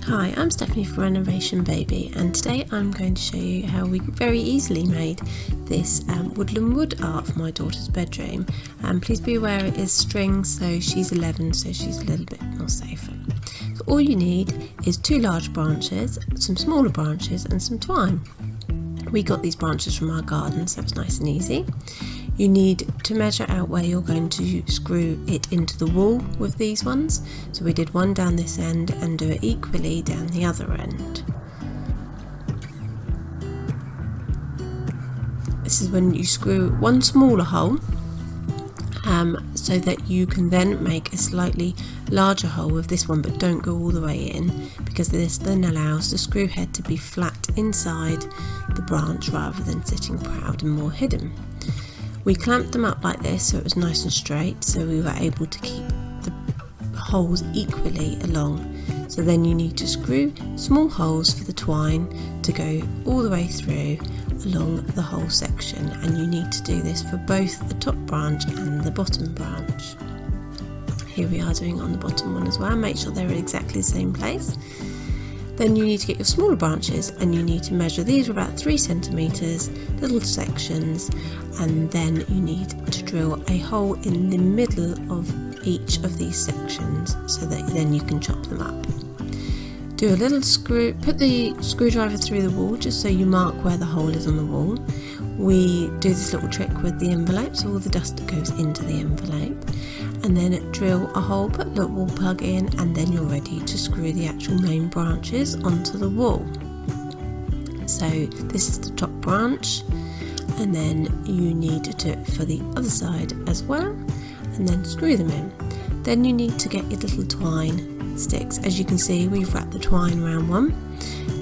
Hi, I'm Stephanie from Renovation Bay-Bee, and today I'm going to show you how we very easily made this woodland wood art for my daughter's bedroom. Please be aware it is string, so she's 11, so she's a little bit more safer. So all you need is 2 large branches, some smaller branches and some twine. We got these branches from our garden, so it's nice and easy. You need to measure out where you're going to screw it into the wall with these ones. So we did one down this end and do it equally down the other end. This is when you screw one smaller hole so that you can then make a slightly larger hole with this one, but don't go all the way in, because this then allows the screw head to be flat inside the branch rather than sitting proud and more hidden. We clamped them up like this so it was nice and straight, so we were able to keep the holes equally along. So then you need to screw small holes for the twine to go all the way through along the whole section, and you need to do this for both the top branch and the bottom branch. Here we are doing it on the bottom one as well. Make sure they're in exactly the same place. Then you need to get your smaller branches and you need to measure. These are about 3 centimetres, little sections, and then you need to drill a hole in the middle of each of these sections so that then you can chop them up. Do a little screw, put the screwdriver through the wall just so you mark where the hole is on the wall. We do this little trick with the envelope, so all the dust goes into the envelope, and then drill a hole, put the wall plug in, and then you're ready to screw the actual main branches onto the wall. So this is the top branch, and then you need to do it for the other side as well, and then screw them in. Then you need to get your little twine sticks. As you can see, we've wrapped the twine around one,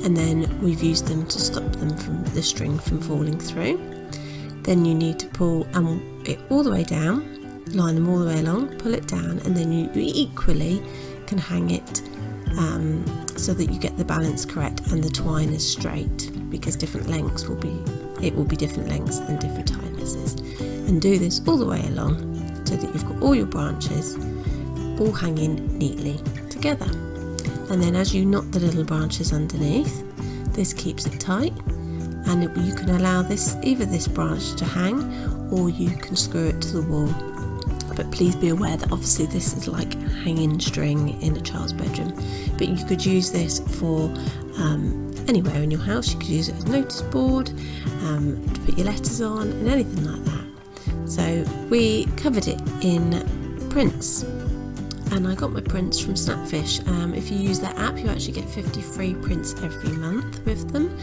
and then we've used them to stop them from the string from falling through. Then you need to pull it all the way down, line them all the way along, pull it down, and then you equally can hang it so that you get the balance correct and the twine is straight, because different lengths will be different lengths and different tightnesses. And do this all the way along so that you've got all your branches all hanging neatly together. And then as you knot the little branches underneath, this keeps it tight, and you can allow either this branch to hang, or you can screw it to the wall. But please be aware that obviously this is like hanging string in a child's bedroom, but you could use this for anywhere in your house. You could use it as notice board, to put your letters on and anything like that. So we covered it in prints, and I got my prints from Snapfish. If you use that app, you actually get 50 free prints every month with them.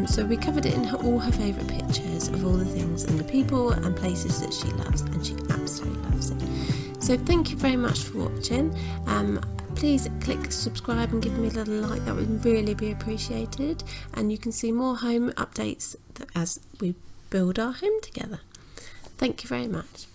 So we covered it in all her favourite pictures of all the things and the people and places that she loves, and she absolutely loves it. So thank you very much for watching. Please click subscribe and give me a little like, that would really be appreciated. And you can see more home updates as we build our home together. Thank you very much.